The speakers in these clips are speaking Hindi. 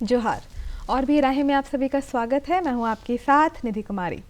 जोहार और भी राहें में आप सभी का स्वागत है। मैं हूं आपके साथ निधि कुमारी।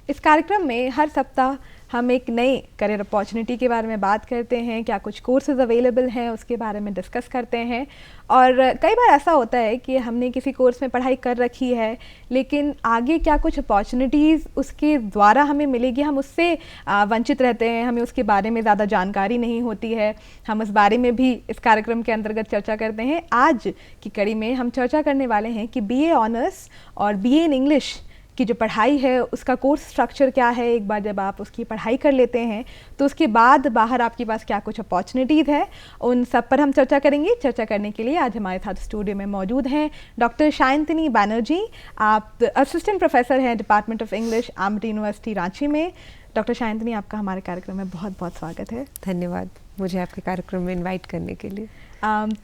इस कार्यक्रम में हर सप्ताह हम एक नए करियर अपॉर्चुनिटी के बारे में बात करते हैं, क्या कुछ कोर्सेज अवेलेबल हैं उसके बारे में डिस्कस करते हैं। और कई बार ऐसा होता है कि हमने किसी कोर्स में पढ़ाई कर रखी है लेकिन आगे क्या कुछ अपॉर्चुनिटीज़ उसके द्वारा हमें मिलेगी, हम उससे वंचित रहते हैं, हमें उसके बारे में ज़्यादा जानकारी नहीं होती है। हम इस बारे में भी इस कार्यक्रम के अंतर्गत चर्चा करते हैं। आज की कड़ी में हम चर्चा करने वाले हैं कि बीए ऑनर्स और बीए इन इंग्लिश की जो पढ़ाई है उसका कोर्स स्ट्रक्चर क्या है। एक बार जब आप उसकी पढ़ाई कर लेते हैं तो उसके बाद बाहर आपके पास क्या कुछ अपॉर्चुनिटीज़ है, उन सब पर हम चर्चा करेंगे। चर्चा करने के लिए आज हमारे साथ स्टूडियो में मौजूद हैं डॉक्टर शायंतनी बैनर्जी। आप असिस्टेंट प्रोफेसर हैं department of English, Amti university Ranchi में। डॉक्टर शायंतनी, आपका हमारे कार्यक्रम में बहुत बहुत स्वागत है। धन्यवाद मुझे आपके कार्यक्रम में इनवाइट करने के लिए।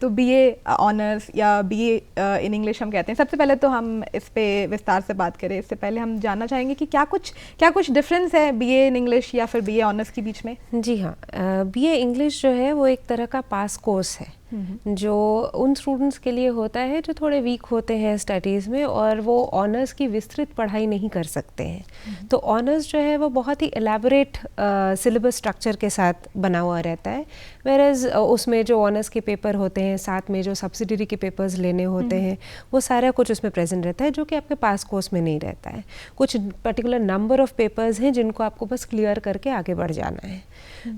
तो बीए ऑनर्स या बीए इन इंग्लिश हम कहते हैं। सबसे पहले तो हम इस पे विस्तार से बात करें, इससे पहले हम जानना चाहेंगे कि क्या कुछ डिफरेंस है बीए इन इंग्लिश या फिर बीए ऑनर्स के बीच में। जी हाँ, बीए इंग्लिश जो है वो एक तरह का पास कोर्स है जो उन स्टूडेंट्स के लिए होता है जो थोड़े वीक होते हैं स्टडीज़ में और वो ऑनर्स की विस्तृत पढ़ाई नहीं कर सकते हैं। तो ऑनर्स जो है वो बहुत ही एलैबोरेट सिलेबस स्ट्रक्चर के साथ बना हुआ रहता है, वेयरएज उसमें जो ऑनर्स के पेपर होते हैं, साथ में जो सब्सिडरी के पेपर्स लेने होते हैं, वो सारा कुछ उसमें प्रेजेंट रहता है, जो कि आपके पास कोर्स में नहीं रहता है। कुछ पर्टिकुलर नंबर ऑफ पेपर्स हैं जिनको आपको बस क्लियर करके आगे बढ़ जाना है।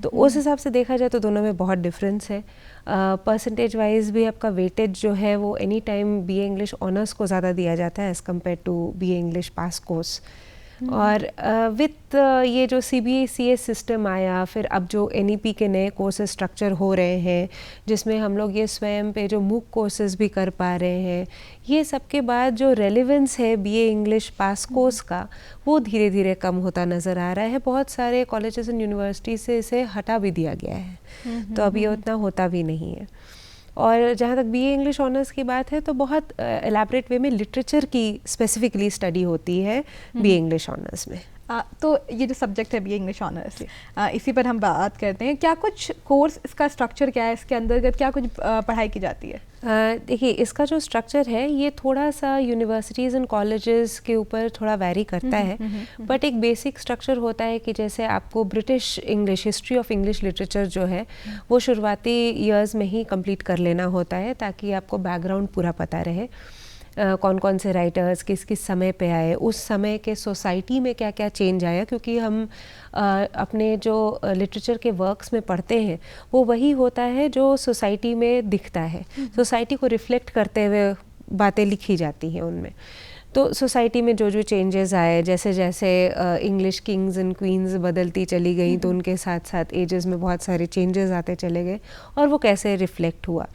तो उस हिसाब से देखा जाए तो दोनों में बहुत डिफरेंस है। परसेंटेज वाइज भी आपका वेटेज जो है वो any time BA English honours को ज़्यादा दिया जाता है as compare to BA English pass course. और विथ ये जो CBCS सिस्टम आया, फिर अब जो NEP के नए कोर्सेज स्ट्रक्चर हो रहे हैं जिसमें हम लोग ये स्वयं पे जो MOOC कोर्सेज भी कर पा रहे हैं, ये सब के बाद जो रेलेवेंस है बीए इंग्लिश पास कोर्स का वो धीरे धीरे कम होता नज़र आ रहा है। बहुत सारे कॉलेजेस एंड यूनिवर्सिटी से इसे हटा भी दिया गया है, तो अब ये उतना होता भी नहीं है। और जहाँ तक बीए इंग्लिश ऑनर्स की बात है तो बहुत एलैबोरेट वे में लिटरेचर की स्पेसिफिकली स्टडी होती है बीए इंग्लिश ऑनर्स में। तो ये जो सब्जेक्ट है बीए इंग्लिश ऑनर्स, इसी पर हम बात करते हैं। क्या कुछ कोर्स, इसका स्ट्रक्चर क्या है, इसके अंतर्गत क्या कुछ पढ़ाई की जाती है? देखिए, इसका जो स्ट्रक्चर है ये थोड़ा सा यूनिवर्सिटीज़ एंड कॉलेजेस के ऊपर थोड़ा वैरी करता है, बट एक बेसिक स्ट्रक्चर होता है कि जैसे आपको British English, history of English literature जो है वो शुरुआती ईयर्स में ही कंप्लीट कर लेना होता है ताकि आपको बैकग्राउंड पूरा पता रहे। कौन कौन से राइटर्स किस किस समय पे आए, उस समय के सोसाइटी में क्या क्या चेंज आया, क्योंकि हम अपने जो लिटरेचर के वर्क्स में पढ़ते हैं वो वही होता है जो सोसाइटी में दिखता है। सोसाइटी को रिफ्लेक्ट करते हुए बातें लिखी जाती हैं उनमें। तो सोसाइटी में जो जो चेंजेस आए, जैसे जैसे इंग्लिश किंग्स एंड क्वींस बदलती चली गई तो उनके साथ साथ एजेस में बहुत सारे चेंजेस आते चले गए और वो कैसे रिफ्लेक्ट हुआ।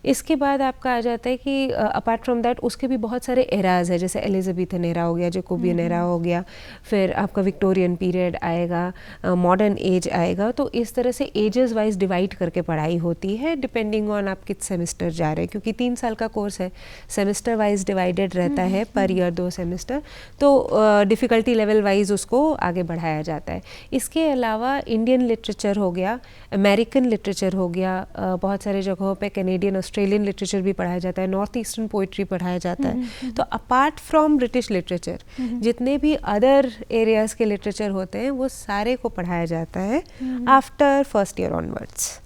इसके बाद आपका आ जाता है कि अपार्ट फ्रॉम दैट उसके भी बहुत सारे एराज है, जैसे एलिजाबेथन एरा हो गया, जैकोबियन एरा हो गया, फिर आपका विक्टोरियन पीरियड आएगा, मॉडर्न एज आएगा। तो इस तरह से एजेस वाइज डिवाइड करके पढ़ाई होती है डिपेंडिंग ऑन आप किस सेमेस्टर जा रहे हैं, क्योंकि 3 साल का कोर्स है, सेमेस्टर वाइज डिवाइडेड रहता है, पर ईयर 2 सेमेस्टर। तो डिफ़िकल्टी लेवल वाइज उसको आगे बढ़ाया जाता है। इसके अलावा इंडियन लिटरेचर हो गया, अमेरिकन लिटरेचर हो गया, बहुत सारे जगहों पे कैनेडियन ऑस्ट्रेलियन लिटरेचर भी पढ़ाया जाता है, नॉर्थ ईस्टर्न पोइट्री पढ़ाया जाता है। तो अपार्ट फ्रॉम ब्रिटिश लिटरेचर जितने भी अदर एरियाज़ के लिटरेचर होते हैं वो सारे को पढ़ाया जाता है आफ्टर फर्स्ट ईयर ऑनवर्ड्स।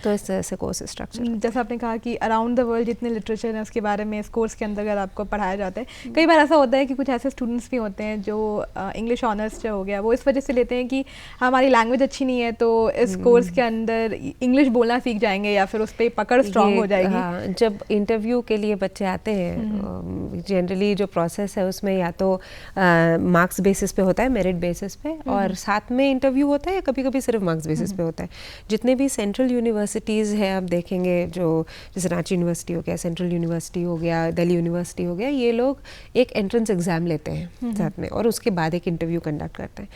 तो इस तरह से कोर्स स्ट्रक्चर, जैसा आपने कहा कि अराउंड द वर्ल्ड जितने लिटरेचर हैं उसके बारे में इस कोर्स के अंतर्गत आपको पढ़ाया जाता है। कई बार ऐसा होता है कि कुछ ऐसे स्टूडेंट्स भी होते हैं जो इंग्लिश ऑनर्स जो हो गया वो इस वजह से लेते हैं कि हमारी लैंग्वेज अच्छी नहीं है तो इस कोर्स के अंदर इंग्लिश बोलना सीख जाएंगे या फिर उस पर पकड़ स्ट्रांग हो जाएगी। हाँ, जब इंटरव्यू के लिए बच्चे आते हैं जनरली जो प्रोसेस है उसमें या तो मार्क्स बेसिस पे होता है, मेरिट बेसिस पे, और साथ में इंटरव्यू होता है, कभी कभी सिर्फ मार्क्स बेसिस पे होता है। जितने भी सेंट्रल यूनिवर्सिटीज़ हैं आप देखेंगे, जो जैसे रांची यूनिवर्सिटी हो गया, सेंट्रल यूनिवर्सिटी हो गया, दिल्ली यूनिवर्सिटी हो गया, ये लोग एक एंट्रेंस एग्ज़ाम लेते हैं साथ में और उसके बाद एक इंटरव्यू कंडक्ट करते हैं।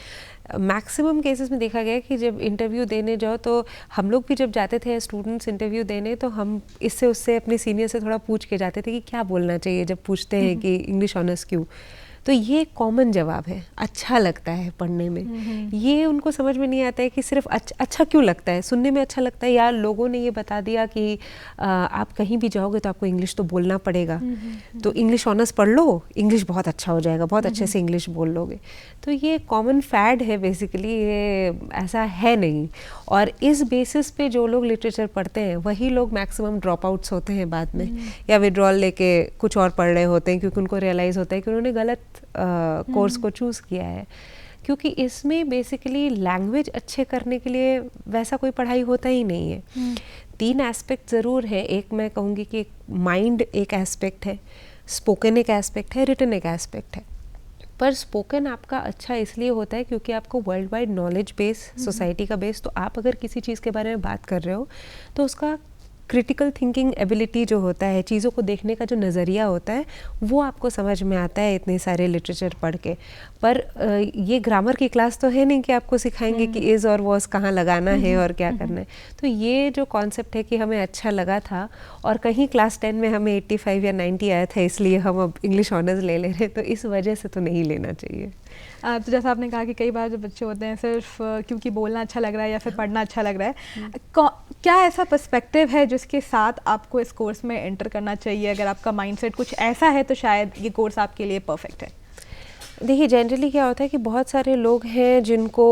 मैक्सिमम केसेस में देखा गया कि जब इंटरव्यू देने जाओ तो हम लोग भी जब जाते थे स्टूडेंट्स इंटरव्यू देने तो हम इससे उससे अपने सीनियर से थोड़ा पूछ के जाते थे कि क्या बोलना चाहिए जब पूछते हैं कि इंग्लिश ऑनर्स क्यों। तो ये कॉमन जवाब है, अच्छा लगता है पढ़ने में। ये उनको समझ में नहीं आता है कि सिर्फ अच्छा क्यों लगता है, सुनने में अच्छा लगता है, यार लोगों ने ये बता दिया कि आप कहीं भी जाओगे तो आपको इंग्लिश तो बोलना पड़ेगा, तो इंग्लिश ऑनर्स पढ़ लो, इंग्लिश बहुत अच्छा हो जाएगा, बहुत अच्छे से इंग्लिश बोल लोगे। तो ये कॉमन फैड है बेसिकली, ये ऐसा है नहीं। और इस बेसिस पे जो लोग लिटरेचर पढ़ते हैं वही लोग मैक्सिमम ड्रॉप आउट्स होते हैं बाद में, या विड्रॉल लेके कुछ और पढ़ रहे होते हैं क्योंकि उनको रियलाइज़ होता है कि उन्होंने गलत कोर्स को चूज़ किया है। क्योंकि इसमें बेसिकली लैंग्वेज अच्छे करने के लिए वैसा कोई पढ़ाई होता ही नहीं है। 3 एस्पेक्ट ज़रूर है। एक मैं कहूँगी कि माइंड एक एस्पेक्ट है, स्पोकन एक एस्पेक्ट है, रिटन एक एस्पेक्ट है। पर स्पोकन आपका अच्छा इसलिए होता है क्योंकि आपको world wide knowledge base, society का बेस, तो आप अगर किसी चीज़ के बारे में बात कर रहे हो तो उसका क्रिटिकल थिंकिंग एबिलिटी जो होता है, चीज़ों को देखने का जो नज़रिया होता है, वो आपको समझ में आता है इतने सारे लिटरेचर पढ़ के। पर ये ग्रामर की क्लास तो है नहीं कि आपको सिखाएंगे कि इज़ और वॉज कहाँ लगाना है और क्या करना है। तो ये जो कॉन्सेप्ट है कि हमें अच्छा लगा था और कहीं क्लास 10 में हमें 85 या 90 आया था इसलिए हम अब इंग्लिश ऑनर्स ले ले रहे हैं, तो इस वजह से तो नहीं लेना चाहिए। तो जैसा आपने कहा कि कई बार जो बच्चे होते हैं सिर्फ क्योंकि बोलना अच्छा लग रहा है या फिर पढ़ना अच्छा लग रहा है, क्या ऐसा पर्सपेक्टिव है जिसके साथ आपको इस कोर्स में एंटर करना चाहिए? अगर आपका माइंडसेट कुछ ऐसा है तो शायद ये कोर्स आपके लिए परफेक्ट है। देखिए जनरली क्या होता है कि बहुत सारे लोग हैं जिनको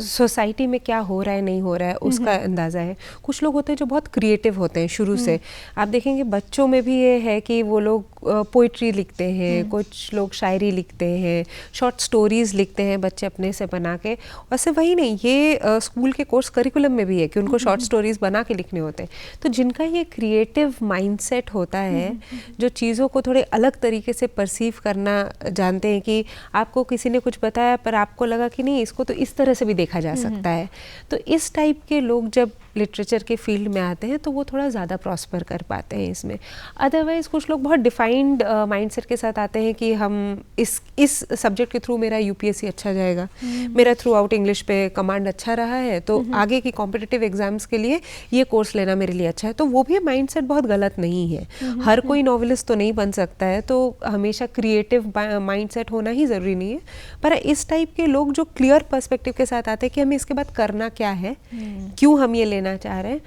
सोसाइटी में क्या हो रहा है नहीं हो रहा है उसका अंदाज़ा है। कुछ लोग होते हैं जो बहुत क्रिएटिव होते हैं शुरू से। आप देखेंगे बच्चों में भी ये है कि वो लोग पोइट्री लिखते हैं, कुछ लोग शायरी लिखते हैं, शॉर्ट स्टोरीज़ लिखते हैं बच्चे अपने से बना के। और सिर्फ वही नहीं, ये स्कूल के कोर्स करिकुलम में भी है कि उनको शॉर्ट स्टोरीज़ बना के लिखने होते हैं। तो जिनका ये क्रिएटिव माइंडसेट होता है, जो चीज़ों को थोड़े अलग तरीके से परसीव करना जानते हैं कि आपको किसी ने कुछ बताया पर आपको लगा कि नहीं इसको तो इस तरह से भी देखा जा सकता है, तो इस टाइप के लोग जब लिटरेचर के फील्ड में आते हैं तो वो थोड़ा ज़्यादा प्रॉस्पर कर पाते हैं इसमें। अदरवाइज़ कुछ लोग बहुत डिफाइंड माइंडसेट के साथ आते हैं कि हम इस सब्जेक्ट के थ्रू मेरा यूपीएससी अच्छा जाएगा, मेरा थ्रू आउट इंग्लिश पे कमांड अच्छा रहा है, तो आगे की कॉम्पिटिटिव एग्जाम्स के लिए ये कोर्स लेना मेरे लिए अच्छा है। तो वो भी माइंडसेट बहुत गलत नहीं है। हर कोई नॉवेलिस्ट तो नहीं बन सकता है, तो हमेशा क्रिएटिव माइंडसेट होना ही ज़रूरी नहीं है। पर इस टाइप के लोग जो क्लियर पर्सपेक्टिव के साथ आते हैं कि हमें इसके बाद करना क्या है, क्यों हम ये लेना चाह रहे हैं,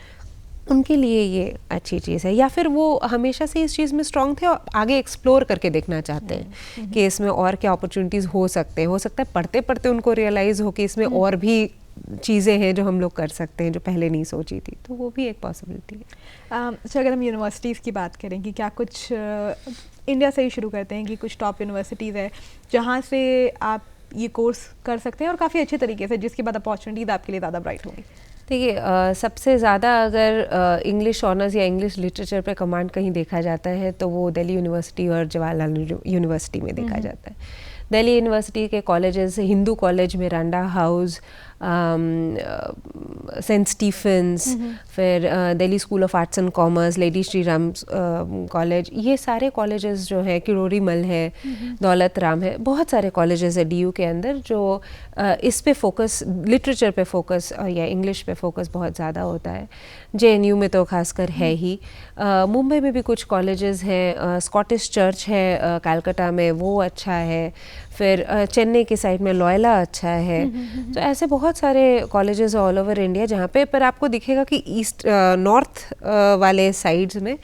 उनके लिए ये अच्छी चीज़ है। या फिर वो हमेशा से इस चीज़ में स्ट्रांग थे और आगे एक्सप्लोर करके देखना चाहते हैं कि इसमें और क्या अपॉर्चुनिटीज़ हो सकते हैं। हो सकता है पढ़ते पढ़ते उनको रियलाइज़ हो कि इसमें और भी चीज़ें हैं जो हम लोग कर सकते हैं जो पहले नहीं सोची थी, तो वो भी एक पॉसिबिलिटी है। अच्छा, अगर हम यूनिवर्सिटीज़ की बात करें कि क्या कुछ इंडिया से ही शुरू करते हैं कि कुछ टॉप यूनिवर्सिटीज़ है जहाँ से आप ये कोर्स कर सकते हैं और काफ़ी अच्छे तरीके से, जिसके बाद अपॉर्चुनिटीज़ आपके लिए ज़्यादा ब्राइट होंगी? देखिए सबसे ज़्यादा अगर इंग्लिश ऑनर्स या इंग्लिश लिटरेचर पे कमांड कहीं देखा जाता है तो वो दिल्ली यूनिवर्सिटी और जवाहरलाल यूनिवर्सिटी में देखा जाता है। दिल्ली यूनिवर्सिटी के colleges, Hindu college Miranda house, saint Stephen's, फिर Delhi school of arts and commerce, lady Shri Ram college, ये सारे कॉलेजेस जो है, किरोड़ी मल है, दौलत राम है, बहुत सारे कॉलेजेस है डीयू के अंदर जो इस पे फोकस, लिटरेचर पे फोकस या इंग्लिश पे फोकस बहुत ज़्यादा होता है। जेएनयू में तो खासकर है ही। मुंबई में भी कुछ कॉलेजेस हैं, स्कॉटिश चर्च है कलकत्ता में, वो अच्छा है। फिर चेन्नई की साइड में लॉयला अच्छा है। तो ऐसे बहुत सारे कॉलेजेस ऑल ओवर इंडिया जहाँ पे, पर आपको दिखेगा कि ईस्ट नॉर्थ वाले साइड्स में,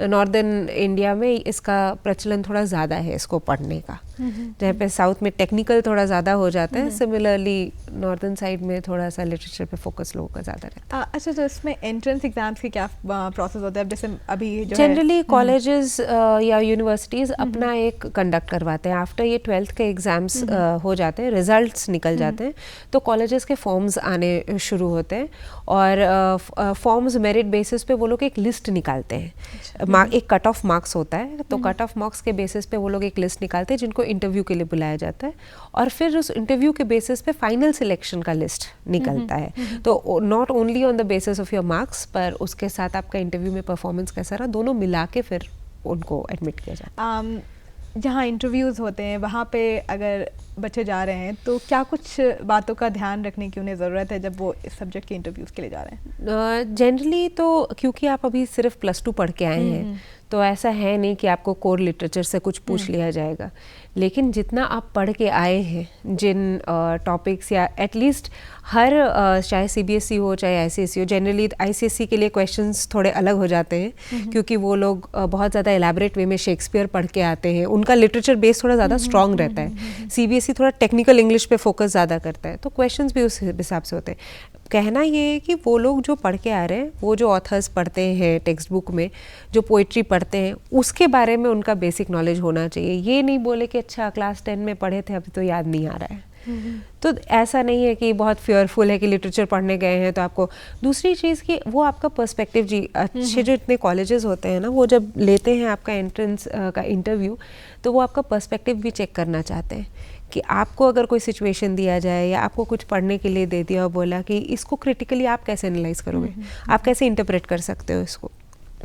नॉर्दर्न इंडिया में इसका प्रचलन थोड़ा ज़्यादा है इसको पढ़ने का, जहाँ पे साउथ में टेक्निकल थोड़ा ज़्यादा हो जाता है। सिमिलरली नॉर्दर्न साइड में थोड़ा सा लिटरेचर पे फोकस लोगों का ज़्यादा रहता है। अच्छा, तो इसमें एंट्रेंस एग्जाम्स की क्या प्रोसेस होता है? जैसे अभी जो जनरली कॉलेजेस या यूनिवर्सिटीज़ अपना एक कंडक्ट करवाते हैं। आफ्टर ये 12th के एग्ज़ाम्स हो जाते हैं, रिजल्ट्स निकल जाते हैं, तो कॉलेजेस के फॉर्म्स आने शुरू होते हैं और फॉर्म्स मेरिट बेसिस पे वो लोग एक लिस्ट निकालते हैं। एक कट ऑफ मार्क्स होता है, तो कट ऑफ मार्क्स के बेसिस पे वो लोग एक लिस्ट निकालते हैं जिनको इंटरव्यू के लिए बुलाया जाता है, और फिर उस इंटरव्यू के बेसिस पे फाइनल सिलेक्शन का लिस्ट निकलता है। तो not only on the basis of your marks, पर उसके साथ आपका इंटरव्यू में परफॉर्मेंस कैसा रहा, दोनों मिला के फिर उनको एडमिट किया जाता है। जहाँ इंटरव्यूज़ होते हैं वहाँ पे अगर बच्चे जा रहे हैं तो क्या कुछ बातों का ध्यान रखने की उन्हें ज़रूरत है जब वो इस सब्जेक्ट के इंटरव्यूज़ के लिए जा रहे हैं? जनरली तो क्योंकि आप अभी सिर्फ +2 पढ़ के आए हैं तो ऐसा है नहीं कि आपको कोर लिटरेचर से कुछ पूछ लिया जाएगा, लेकिन जितना आप पढ़ के आए हैं जिन टॉपिक्स या एटलीस्ट हर चाहे CBSE हो चाहे ICSE हो, जनरली ICSE के लिए क्वेश्चंस थोड़े अलग हो जाते हैं क्योंकि वो लोग बहुत ज़्यादा एलैबोरेट वे में शेक्सपियर पढ़ के आते हैं, उनका लिटरेचर बेस थोड़ा ज़्यादा स्ट्रॉन्ग रहता है। CBSE थोड़ा टेक्निकल इंग्लिश पे फोकस ज़्यादा करता है, तो क्वेश्चंस भी उस हिसाब से होते हैं। कहना ये है कि वो लोग जो पढ़ के आ रहे हैं, वो जो ऑथर्स पढ़ते हैं टेक्स्ट बुक में, जो पोइट्री पढ़ते हैं, उसके बारे में उनका बेसिक नॉलेज होना चाहिए। ये नहीं बोले कि अच्छा क्लास 10 में पढ़े थे अभी तो याद नहीं आ रहा है। तो ऐसा नहीं है कि बहुत फियरफुल है कि लिटरेचर पढ़ने गए हैं तो आपको। दूसरी चीज़ कि वो आपका पर्सपेक्टिव जी, अच्छे जो इतने कॉलेजेस होते हैं ना, वो जब लेते हैं आपका एंट्रेंस का इंटरव्यू तो वो आपका पर्सपेक्टिव भी चेक करना चाहते हैं कि आपको अगर कोई सिचुएशन दिया जाए या आपको कुछ पढ़ने के लिए दे दिया और बोला कि इसको क्रिटिकली आप कैसे एनालाइज करोगे, आप कैसे इंटरप्रेट कर सकते हो इसको,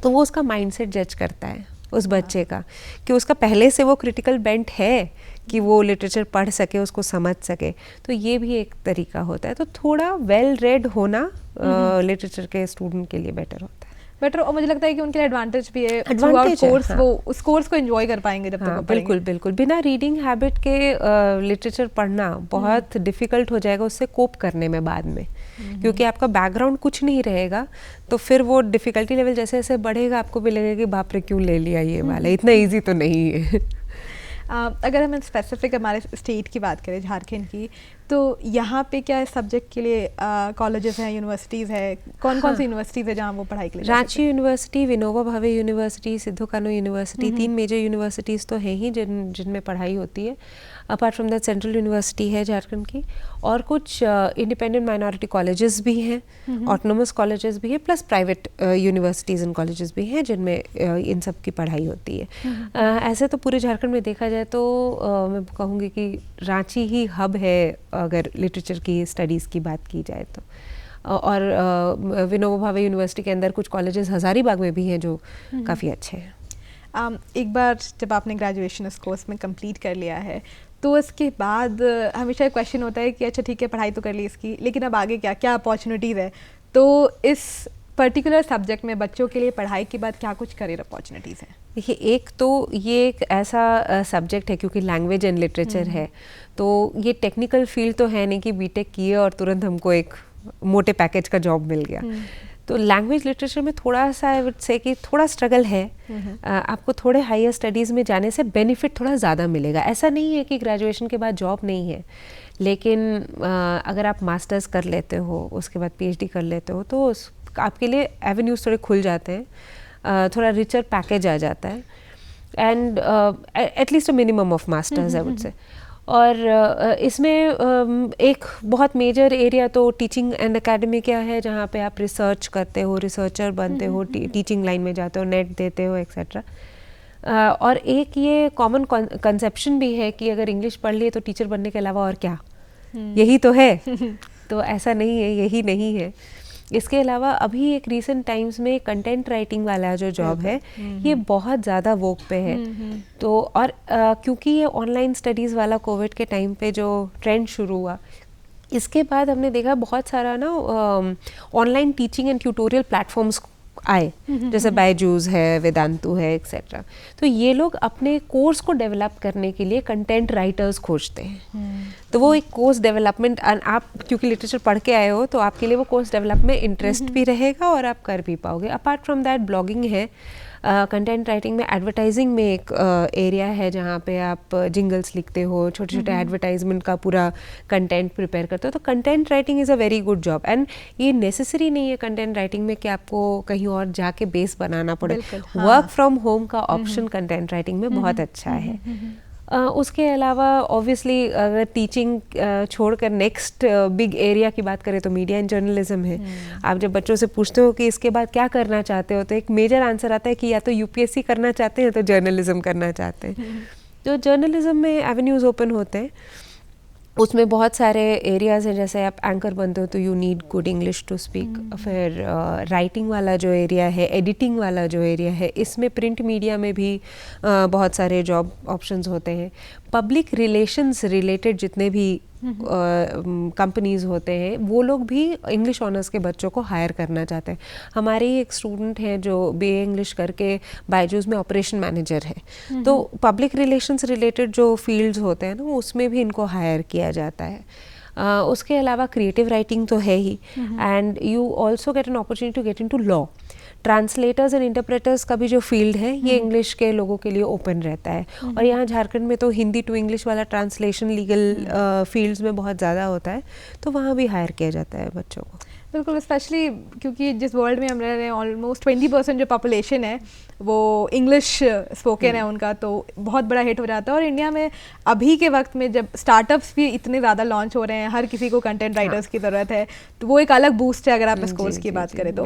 तो वो उसका माइंडसेट जज करता है उस बच्चे का कि उसका पहले से वो क्रिटिकल बेंट है कि वो लिटरेचर पढ़ सके, उसको समझ सके। तो ये भी एक तरीका होता है। तो थोड़ा वेल रेड होना लिटरेचर के स्टूडेंट के लिए बेटर होता है। बेटर, और मुझे लगता है कि उनके लिए एडवांटेज भी है, एडवांटेज है, कोर्स, वो उस कोर्स को एंजॉय कर पाएंगे जब तक वो पढ़ेंगे। बिल्कुल बिल्कुल। बिना रीडिंग हैबिट के लिटरेचर पढ़ना बहुत डिफ़िकल्ट हो जाएगा उससे कोप करने में बाद में, क्योंकि आपका बैकग्राउंड कुछ नहीं रहेगा। तो फिर वो डिफ़िकल्टी लेवल जैसे जैसे बढ़ेगा आपको भी लगेगा कि बाप रे क्यों ले लिया ये वाला, इतना ईजी तो नहीं है। अगर हम स्पेसिफिक हमारे स्टेट की बात करें, झारखंड की, तो यहाँ पे क्या सब्जेक्ट के लिए कॉलेजेस हैं, यूनिवर्सिटीज़ है, कौन कौन सी यूनिवर्सिटीज़ है जहाँ वो पढ़ाई के लिए? Ranchi university, Vinoba Bhave university, Siddhu Kanhu university, 3 major universities तो हैं ही जिनमें पढ़ाई होती है। Apart from that central university है झारखंड की, और कुछ इंडिपेंडेंट माइनॉरिटी कॉलेजेस भी हैं, ऑटोनोमस कॉलेजेस भी हैं, plus private universities and colleges भी हैं जिनमें इन सब की पढ़ाई होती है। ऐसे तो पूरे झारखंड में देखा जाए तो मैं कहूँगी कि रांची ही हब है अगर लिटरेचर की स्टडीज़ की बात की जाए तो। और विनोबा भावे यूनिवर्सिटी के अंदर कुछ कॉलेजेस हज़ारीबाग में भी हैं जो काफ़ी अच्छे हैं। एक बार जब आपने ग्रेजुएशन इस कोर्स में कंप्लीट कर लिया है तो इसके बाद हमेशा एक क्वेश्चन होता है कि अच्छा ठीक है, पढ़ाई तो कर ली इसकी, लेकिन अब आगे क्या क्या अपॉर्चुनिटीज़ है? तो इस पर्टिकुलर सब्जेक्ट में बच्चों के लिए पढ़ाई के बाद क्या कुछ करियर अपॉर्चुनिटीज़ हैं? देखिए, एक तो ये एक ऐसा सब्जेक्ट है क्योंकि लैंग्वेज एंड लिटरेचर है, तो ये टेक्निकल फील्ड तो है नहीं कि बीटेक किए और तुरंत हमको एक मोटे पैकेज का जॉब मिल गया। तो लैंग्वेज लिटरेचर में थोड़ा सा आई वुड से कि थोड़ा स्ट्रगल है। आपको थोड़े हायर स्टडीज़ में जाने से बेनिफिट थोड़ा ज़्यादा मिलेगा। ऐसा नहीं है कि ग्रेजुएशन के बाद जॉब नहीं है, लेकिन अगर आप मास्टर्स कर लेते हो, उसके बाद PhD कर लेते हो, तो आपके लिए एवेन्यूज़ थोड़े खुल जाते हैं, थोड़ा रिचर पैकेज आ जाता है, and at least a minimum of masters I would say. और इसमें एक बहुत मेजर एरिया तो टीचिंग एंड एकेडमी क्या है, जहाँ पे आप रिसर्च करते हो, रिसर्चर बनते हो, टीचिंग लाइन में जाते हो, नेट देते हो, एक्सेट्रा। और एक ये कॉमन कंसेप्शन भी है कि अगर इंग्लिश पढ़ लिए तो टीचर बनने के अलावा और क्या, यही तो है। तो ऐसा नहीं है, यही नहीं है। इसके अलावा अभी एक रीसेंट टाइम्स में कंटेंट राइटिंग वाला जो जॉब है ये बहुत ज़्यादा वोक पे है। तो और क्योंकि ये ऑनलाइन स्टडीज़ वाला कोविड के टाइम पे जो ट्रेंड शुरू हुआ, इसके बाद हमने देखा बहुत सारा ना online teaching and tutorial platforms आए, जैसे बायजूस है, वेदांतु है, एक्सेट्रा। तो ये लोग अपने कोर्स को डेवलप करने के लिए कंटेंट राइटर्स खोजते हैं। तो वो एक कोर्स डेवलपमेंट, आप क्योंकि लिटरेचर पढ़ के आए हो तो आपके लिए वो कोर्स डेवलप में इंटरेस्ट भी रहेगा और आप कर भी पाओगे। अपार्ट फ्रॉम दैट ब्लॉगिंग है, कंटेंट राइटिंग में, एडवर्टाइजिंग में एक एरिया है जहाँ पे आप जिंगल्स लिखते हो, छोटे छोटे एडवर्टाइजमेंट का पूरा कंटेंट प्रिपेयर करते हो। तो content writing is a very good job, and ये नेसेसरी नहीं है कंटेंट राइटिंग में कि आपको कहीं और जाके बेस बनाना पड़े। वर्क फ्रॉम होम का ऑप्शन कंटेंट राइटिंग में बहुत अच्छा है। उसके अलावा ऑब्वियसली अगर टीचिंग छोड़कर नेक्स्ट बिग एरिया की बात करें तो मीडिया एंड जर्नलिज्म है। आप जब बच्चों से पूछते हो कि इसके बाद क्या करना चाहते हो, तो एक मेजर आंसर आता है कि या तो UPSC करना चाहते हैं तो जर्नलिज्म करना चाहते हैं। तो जर्नलिज्म में एवेन्यूज़ ओपन होते हैं, उसमें बहुत सारे एरियाज़ हैं। जैसे आप एंकर बनते हो तो you need good English to speak. फिर राइटिंग वाला जो एरिया है, एडिटिंग वाला जो एरिया है, इसमें प्रिंट मीडिया में भी बहुत सारे जॉब ऑप्शंस होते हैं। पब्लिक रिलेशंस रिलेटेड जितने भी कंपनीज होते हैं वो लोग भी इंग्लिश ऑनर्स के बच्चों को हायर करना चाहते हैं। हमारे ही एक स्टूडेंट हैं जो बीए इंग्लिश करके बायजूस में ऑपरेशन मैनेजर है, तो पब्लिक रिलेशंस रिलेटेड जो फील्ड्स होते हैं ना उसमें भी इनको हायर किया जाता है। उसके अलावा क्रिएटिव राइटिंग तो है ही, and you also get an opportunity to get into law. Translators and interpreters का भी जो फील्ड है ये इंग्लिश के लोगों के लिए ओपन रहता है, और यहाँ झारखंड में तो हिंदी टू इंग्लिश वाला ट्रांसलेशन लीगल फील्ड्स में बहुत ज़्यादा होता है, तो वहाँ भी हायर किया जाता है बच्चों को। बिल्कुल, स्पेशली क्योंकि जिस वर्ल्ड में हम रह रहे हैं ऑलमोस्ट 20% जो पॉपुलेशन है वो इंग्लिश स्पोकन है उनका, तो बहुत बड़ा हिट हो जाता है। और इंडिया में अभी के वक्त में जब स्टार्टअप्स भी इतने ज़्यादा लॉन्च हो रहे हैं, हर किसी को कंटेंट राइटर्स की ज़रूरत है, तो वो एक अलग बूस्ट है अगर आप इस कोर्स की बात करें तो।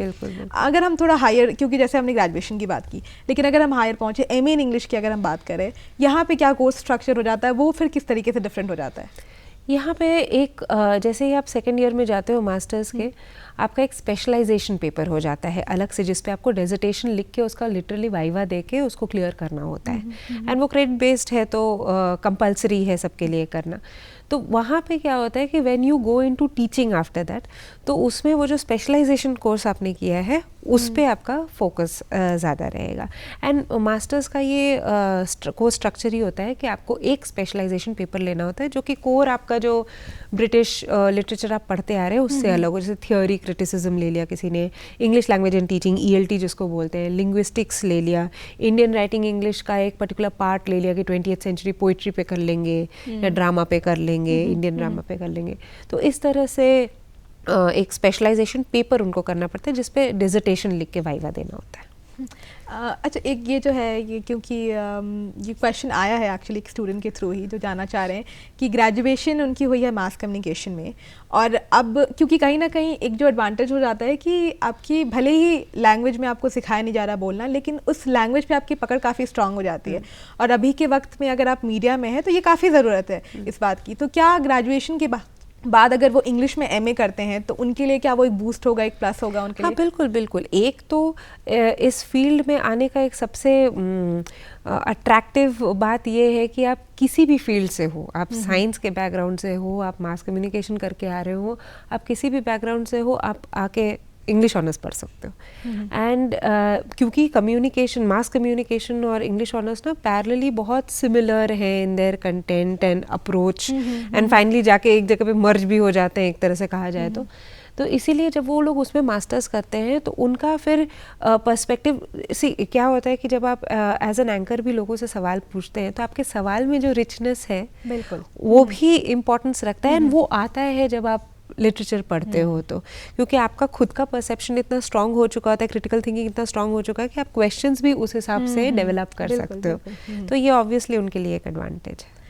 अगर हम थोड़ा हायर, क्योंकि जैसे हमने ग्रेजुएशन की बात की, लेकिन अगर हम हायर पहुँचे, एमए इन इंग्लिश की अगर हम बात करें, यहाँ पे क्या कोर्स स्ट्रक्चर हो जाता है, वो फिर किस तरीके से डिफरेंट हो जाता है? यहाँ पे एक जैसे ही आप सेकेंड ईयर में जाते हो मास्टर्स के, आपका एक स्पेशलाइजेशन पेपर हो जाता है अलग से, जिस पे आपको डेजर्टेशन लिख के उसका लिटरली वाइवा दे के उसको क्लियर करना होता है, एंड वो क्रेडिट बेस्ड है तो कंपलसरी है सबके लिए करना। तो वहाँ पे क्या होता है कि when you go into teaching after that, तो उसमें वो जो स्पेशलाइजेशन कोर्स आपने किया है उस पे आपका फोकस ज़्यादा रहेगा। एंड मास्टर्स का ये कोर्स स्ट्रक्चर ही होता है कि आपको एक स्पेशलाइजेशन पेपर लेना होता है जो कि कोर आपका जो ब्रिटिश लिटरेचर आप पढ़ते आ रहे हैं उससे अलग हो। जैसे थियोरी क्रिटिसिज्म ले लिया किसी ने, English language and teaching ELT जिसको बोलते हैं, लिंग्विस्टिक्स ले लिया, इंडियन राइटिंग इंग्लिश का एक पर्टिकुलर पार्ट ले लिया कि 20th सेंचुरी पोइट्री पे कर लेंगे या ड्रामा पे कर लेंगे, इंडियन ड्रामा पे कर लेंगे। तो इस तरह से एक स्पेशलाइजेशन पेपर उनको करना पड़ता है जिसपे डिसर्टेशन लिख के वाइवा देना होता है। अच्छा, एक ये जो है ये क्योंकि ये क्वेश्चन आया है एक्चुअली एक स्टूडेंट के थ्रू ही जो जानना चाह रहे हैं कि ग्रेजुएशन उनकी हुई है मास कम्युनिकेशन में, और अब क्योंकि कहीं ना कहीं एक जो एडवांटेज हो जाता है कि आपकी भले ही लैंग्वेज में आपको सिखाया नहीं जा रहा बोलना, लेकिन उस लैंग्वेज पे आपकी पकड़ काफ़ी स्ट्रांग हो जाती है, और अभी के वक्त में अगर आप मीडिया में हैं तो ये काफ़ी ज़रूरत है इस बात की। तो क्या ग्रेजुएशन के बाद अगर वो इंग्लिश में MA करते हैं तो उनके लिए क्या वो एक बूस्ट होगा, एक प्लस होगा उनके लिए? हाँ बिल्कुल बिल्कुल। एक तो इस फील्ड में आने का एक सबसे अट्रैक्टिव बात ये है कि आप किसी भी फील्ड से हो, आप साइंस के बैकग्राउंड से हो, आप मास कम्युनिकेशन करके आ रहे हो, आप किसी भी बैकग्राउंड से हो, आप आके इंग्लिश ऑनर्स पढ़ सकते हो। एंड क्योंकि कम्युनिकेशन, मास कम्युनिकेशन और इंग्लिश ऑनर्स ना पैरेलली बहुत सिमिलर है in their content and approach, and finally जाके एक जगह पे मर्ज भी हो जाते हैं एक तरह से कहा जाए तो इसीलिए जब वो लोग उसमें मास्टर्स करते हैं तो उनका फिर पर्सपेक्टिव क्या होता है कि जब आप एज एन एंकर भी लोगों से सवाल पूछते हैं तो आपके सवाल में जो रिचनेस है बिल्कुल वो भी इम्पोर्टेंस रखता है, एंड वो आता है जब आप लिटरेचर पढ़ते हो तो, क्योंकि आपका खुद का परसेप्शन इतना स्ट्रांग हो चुका होता है, क्रिटिकल थिंकिंग इतना स्ट्रांग हो चुका है कि आप क्वेश्चंस भी उस हिसाब से डेवलप कर सकते हो। तो ये ऑब्वियसली उनके लिए एक एडवांटेज है।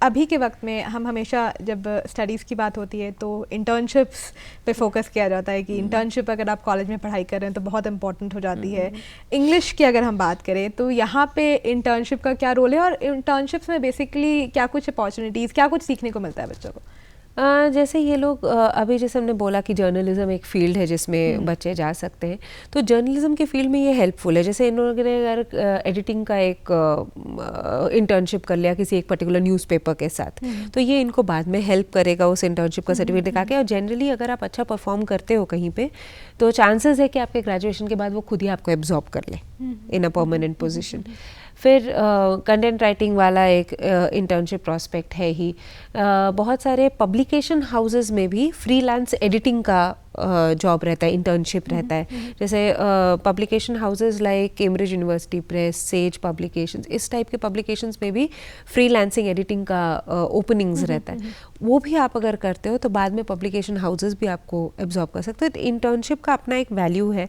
अभी के वक्त में हम हमेशा जब स्टडीज़ की बात होती है तो इंटर्नशिप्स पे फोकस किया जाता है कि इंटर्नशिप अगर आप कॉलेज में पढ़ाई कर रहे हैं तो बहुत इंपॉर्टेंट हो जाती है। इंग्लिश की अगर हम बात करें तो यहाँ पे इंटर्नशिप का क्या रोल है, और इंटर्नशिप्स में बेसिकली क्या कुछ अपॉर्चुनिटीज़, क्या कुछ सीखने को मिलता है बच्चों को? जैसे ये लोग अभी जैसे हमने बोला कि जर्नलिज्म एक फील्ड है जिसमें बच्चे जा सकते हैं, तो जर्नलिज्म के फील्ड में ये हेल्पफुल है। जैसे इन लोगों ने अगर एडिटिंग का एक इंटर्नशिप कर लिया किसी एक पर्टिकुलर न्यूज़पेपर के साथ, तो ये इनको बाद में हेल्प करेगा उस इंटर्नशिप का सर्टिफिकेट दिखा के। और जनरली अगर आप अच्छा परफॉर्म करते हो कहीं पे तो चांसेस है कि आपके ग्रेजुएशन के बाद वो खुद ही आपको एब्जॉर्ब कर ले इन अ परमानेंट पोजिशन। फिर कंटेंट राइटिंग वाला एक इंटर्नशिप प्रॉस्पेक्ट है ही। बहुत सारे पब्लिकेशन हाउसेस में भी फ्रीलांस एडिटिंग का जॉब रहता है, इंटर्नशिप रहता है। जैसे publication houses like Cambridge university press, says publications, इस टाइप के पब्लिकेशंस में भी फ्रीलांसिंग एडिटिंग का ओपनिंग्स रहता है। वो भी आप अगर करते हो तो बाद में पब्लिकेशन हाउसेस भी आपको एब्जॉर्ब कर सकते हो। तो इंटर्नशिप का अपना एक वैल्यू है।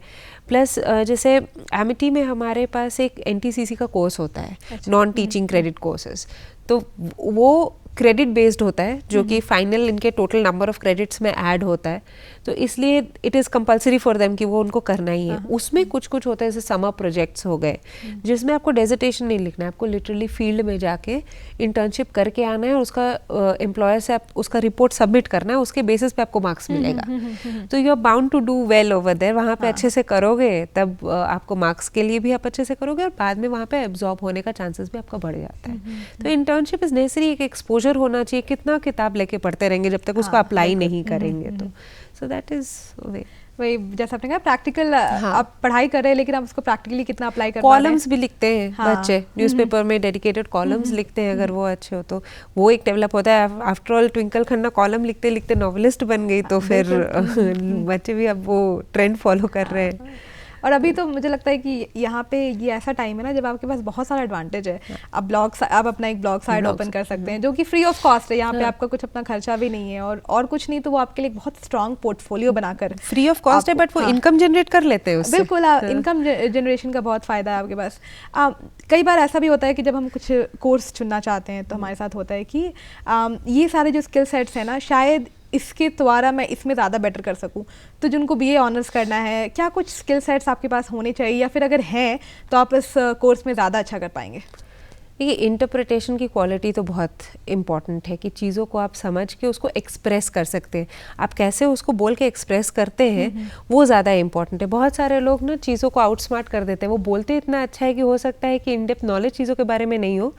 प्लस जैसे एमिटी में हमारे पास एक NTCC का कोर्स होता है, नॉन टीचिंग क्रेडिट कोर्सेज, तो वो क्रेडिट बेस्ड होता है जो कि फाइनल इनके टोटल नंबर ऑफ क्रेडिट्स में ऐड होता है, तो इसलिए it is compulsory for them कि वो उनको करना ही है। उसमें कुछ कुछ होता है जैसे समर प्रोजेक्ट्स हो गए जिसमें आपको डेजर्टेशन नहीं लिखना है, आपको लिटरली फील्ड में जाके इंटर्नशिप करके आना है और उसका एम्प्लॉयर से आप उसका रिपोर्ट सबमिट करना है, उसके बेसिस पे आपको मार्क्स मिलेगा। तो you are bound to do well over there, वहाँ पे अच्छे से करोगे तब आपको मार्क्स के लिए भी आप अच्छे से करोगे और बाद में वहाँ पे एब्जॉर्ब होने का चांसेस भी आपका बढ़ जाता है। तो इंटर्नशिप इज नेसेसरी, एक एक्सपोजर होना चाहिए। कितना किताब लेके पढ़ते रहेंगे जब तक उसको अप्लाई नहीं करेंगे, तो सो दैट इज वे। वही जैसा आपने कहा प्रैक्टिकल, आप पढ़ाई कर रहे हैं लेकिन आप उसको प्रैक्टिकली कितना अप्लाई कर कॉलम्स भी लिखते हैं बच्चे, न्यूज़पेपर में डेडिकेटेड कॉलम्स लिखते हैं, अगर वो अच्छे हो तो वो एक डेवलप होता है। After all Twinkle Khanna column लिखते लिखते नॉवेलिस्ट बन गई, तो फिर बच्चे भी अब वो ट्रेंड फॉलो कर रहे हैं। और अभी तो मुझे लगता है कि यहाँ पे ये ऐसा टाइम है ना जब आपके पास बहुत सारा एडवांटेज है। आप आप अपना एक ब्लॉग साइट ओपन कर सकते हैं जो कि फ्री ऑफ कॉस्ट है। यहाँ पे आपका कुछ अपना खर्चा भी नहीं है और कुछ नहीं, तो वो आपके लिए बहुत स्ट्रॉन्ग पोर्टफोलियो बनाकर फ्री ऑफ कॉस्ट है, बट वो इनकम जनरेट कर लेते हैं उससे। बिल्कुल, इनकम जनरेशन का बहुत फ़ायदा है आपके पास। कई बार ऐसा भी होता है कि जब हम कुछ कोर्स चुनना चाहते हैं तो हमारे साथ होता है कि ये सारे जो स्किल सेट्स हैं ना, शायद इसके द्वारा मैं इसमें ज़्यादा बेटर कर सकूं। तो जिनको बीए ऑनर्स करना है, क्या कुछ स्किल सेट्स आपके पास होने चाहिए, या फिर अगर हैं तो आप इस कोर्स में ज़्यादा अच्छा कर पाएंगे? देखिए, इंटरप्रिटेशन की क्वालिटी तो बहुत इम्पॉर्टेंट है कि चीज़ों को आप समझ के उसको एक्सप्रेस कर सकते हैं। आप कैसे उसको बोल के एक्सप्रेस करते हैं वो ज़्यादा इम्पॉर्टेंट है। बहुत सारे लोग ना चीज़ों को आउटस्मार्ट कर देते हैं। वो बोलते इतना अच्छा है कि हो सकता है कि इन डेप्थ नॉलेज चीज़ों के बारे में नहीं हो,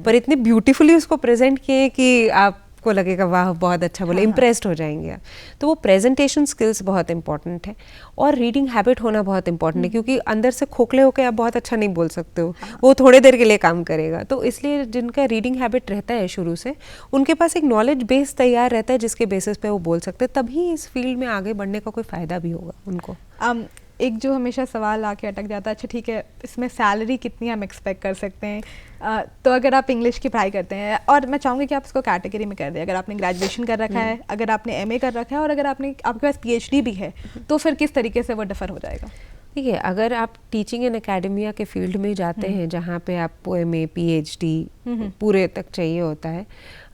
पर इतने ब्यूटीफुली उसको प्रेजेंट किए कि आप को लगेगा वाह बहुत अच्छा बोले, इम्प्रेस्ड हो जाएंगे आप। तो वो प्रेजेंटेशन स्किल्स बहुत इंपॉर्टेंट है और रीडिंग हैबिट होना बहुत इंपॉर्टेंट है, क्योंकि अंदर से खोखले होकर आप बहुत अच्छा नहीं बोल सकते हो, वो थोड़े देर के लिए काम करेगा। तो इसलिए जिनका रीडिंग हैबिट रहता है शुरू से, उनके पास एक नॉलेज बेस तैयार रहता है जिसके बेसिस पे वो बोल सकते हैं, तभी इस फील्ड में आगे बढ़ने का कोई फ़ायदा भी होगा उनको। एक जो हमेशा सवाल आके अटक जाता है, अच्छा ठीक है इसमें सैलरी कितनी हम एक्सपेक्ट कर सकते हैं? तो अगर आप इंग्लिश की पढ़ाई करते हैं, और मैं चाहूँगी कि आप इसको कैटेगरी में कर दें, अगर आपने ग्रेजुएशन कर रखा है, अगर आपने एमए कर रखा है, और अगर आपके पास पीएचडी भी है, तो फिर किस तरीके से वो डिफर हो जाएगा? ठीक है, अगर आप टीचिंग इन एकेडमिया के फील्ड में जाते हैं जहाँ पे आपको एमए पीएचडी पूरे तक चाहिए होता है,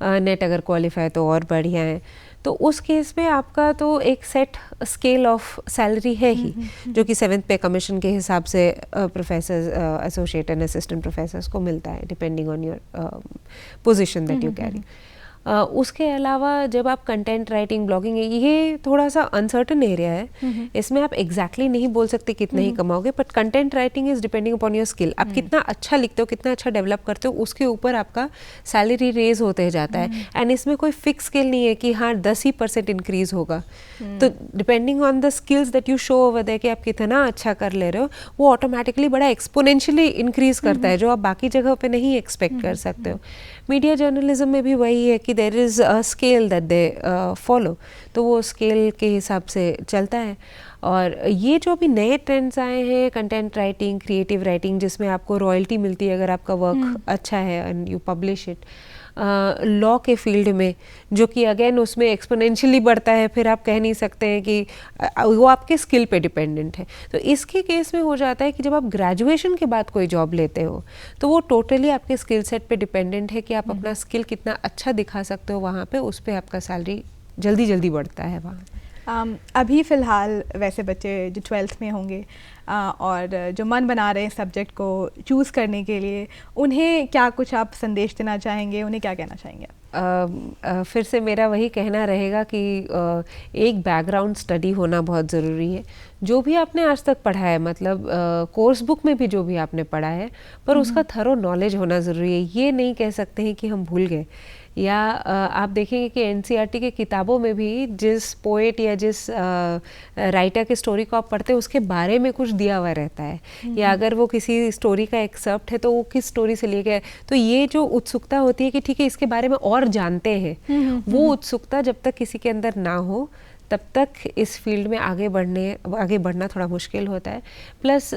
नेट अगर क्वालिफाई तो और बढ़िया है, तो उस केस में आपका तो एक सेट स्केल ऑफ सैलरी है ही, जो कि 7th पे कमीशन के हिसाब से professor, associate and assistant professors को मिलता है, depending on your position that you carry. उसके अलावा जब आप कंटेंट राइटिंग, ब्लॉगिंग, ये थोड़ा सा अनसर्टन एरिया है, इसमें आप एग्जैक्टली नहीं बोल सकते कितना ही कमाओगे, but content writing is depending upon your skill. आप कितना अच्छा लिखते हो, कितना अच्छा डेवलप करते हो, उसके ऊपर आपका सैलरी रेज होते जाता है। एंड इसमें कोई फिक्स स्केल नहीं है कि हाँ 10% इंक्रीज होगा। तो depending on the skills that you show over there कि आप कितना अच्छा कर ले रहे हो, वो ऑटोमेटिकली बड़ा एक्सपोनेंशियली इंक्रीज करता है, जो आप बाकी जगह पे नहीं एक्सपेक्ट कर सकते हो। मीडिया जर्नलिज्म में भी वही है कि there is a scale that they follow, तो वो स्केल के हिसाब से चलता है। और ये जो भी नए ट्रेंड्स आए हैं, कंटेंट राइटिंग, क्रिएटिव राइटिंग, जिसमें आपको रॉयल्टी मिलती है अगर आपका वर्क अच्छा है and you publish it, law के फील्ड में, जो कि अगेन उसमें एक्सपोनेंशियली बढ़ता है, फिर आप कह नहीं सकते हैं कि वो आपके स्किल पे डिपेंडेंट है। तो इसके केस में हो जाता है कि जब आप ग्रेजुएशन के बाद कोई जॉब लेते हो तो वो टोटली आपके स्किल सेट पे डिपेंडेंट है कि आप अपना स्किल कितना अच्छा दिखा सकते हो वहाँ पे, उस पर आपका सैलरी जल्दी जल्दी बढ़ता है वहाँ। अभी फ़िलहाल वैसे बच्चे जो 12th में होंगे और जो मन बना रहे हैं सब्जेक्ट को चूज़ करने के लिए, उन्हें क्या कुछ आप संदेश देना चाहेंगे, उन्हें क्या कहना चाहेंगे? फिर से मेरा वही कहना रहेगा कि एक बैकग्राउंड स्टडी होना बहुत ज़रूरी है। जो भी आपने आज तक पढ़ा है, मतलब कोर्स बुक में भी जो भी आपने पढ़ा है, पर उसका थरो नॉलेज होना ज़रूरी है। ये नहीं कह सकते हैं कि हम भूल गए, या आप देखेंगे कि एनसीईआरटी के किताबों में भी जिस पोएट या जिस राइटर की स्टोरी को आप पढ़ते हैं उसके बारे में कुछ दिया हुआ रहता है, या अगर वो किसी स्टोरी का एक्सर्प्ट है तो वो किस स्टोरी से लिए गया है। तो ये जो उत्सुकता होती है कि ठीक है इसके बारे में और जानते हैं, वो उत्सुकता जब तक किसी के अंदर ना हो तब तक इस फील्ड में आगे बढ़ना थोड़ा मुश्किल होता है। प्लस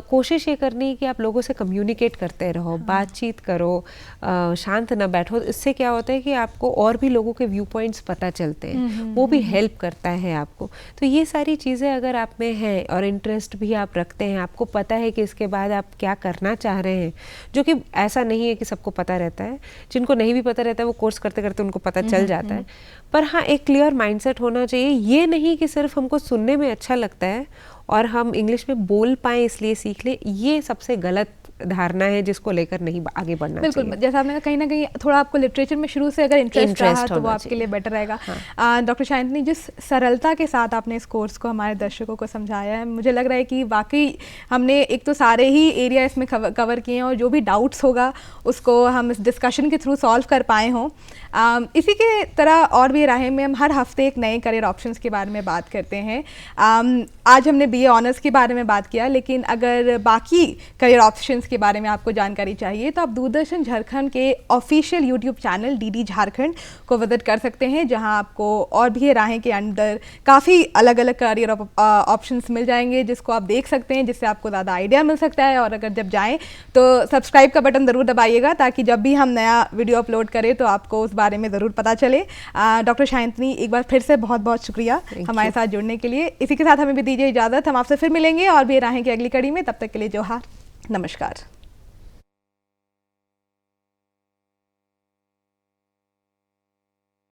कोशिश ये करनी है कि आप लोगों से कम्युनिकेट करते रहो, बातचीत करो, शांत ना बैठो। इससे क्या होता है कि आपको और भी लोगों के व्यू पॉइंट्स पता चलते हैं, वो भी हेल्प करता है आपको। तो ये सारी चीज़ें अगर आप में हैं और इंटरेस्ट भी आप रखते हैं, आपको पता है कि इसके बाद आप क्या करना चाह रहे हैं, जो कि ऐसा नहीं है कि सबको पता रहता है, जिनको नहीं भी पता रहता है वो कोर्स करते करते उनको पता चल जाता है। पर हाँ, एक क्लियर माइंडसेट होना चाहिए। ये नहीं कि सिर्फ हमको सुनने में अच्छा लगता है और हम इंग्लिश में बोल पाएँ इसलिए सीख लें, ये सबसे गलत धारणा है जिसको लेकर नहीं आगे बढ़ना चाहिए। बिल्कुल, जैसा आपने कहीं ना कहीं थोड़ा आपको लिटरेचर में शुरू से अगर इंटरेस्ट रहा तो वो आपके लिए बेटर रहेगा। डॉक्टर शायंतनी, जिस सरलता के साथ आपने इस कोर्स को हमारे दर्शकों को समझाया है, मुझे लग रहा है कि वाकई हमने एक तो सारे ही एरिया इसमें कवर किए हैं और जो भी डाउट्स होगा उसको हम इस डिस्कशन के थ्रू सॉल्व कर पाए हों। इसी के तरह और भी राहें में हम हर हफ्ते एक नए करियर ऑप्शंस के बारे में बात करते हैं। आज हमने BA ऑनर्स के बारे में बात किया, लेकिन अगर बाकी करियर ऑप्शंस के बारे में आपको जानकारी चाहिए तो आप दूरदर्शन झारखंड के official YouTube channel DD Jharkhand को विजिट कर सकते हैं, जहां आपको और भी राहें के अंदर काफ़ी अलग अलग करियर ऑप्शंस मिल जाएंगे, जिसको आप देख सकते हैं, जिससे आपको ज़्यादा आइडिया मिल सकता है। और अगर जब जाएँ तो सब्सक्राइब का बटन ज़रूर दबाइएगा, ताकि जब भी हम नया वीडियो अपलोड करें तो आपको उस बारे में ज़रूर पता चले। डॉक्टर शायंतनी, एक बार फिर से बहुत बहुत शुक्रिया हमारे साथ जुड़ने के लिए। इसी के साथ हमें भी दीजिए इजाज़त, हम आपसे फिर मिलेंगे और भी राहें की अगली कड़ी में। तब तक के लिए जोहार, नमस्कार।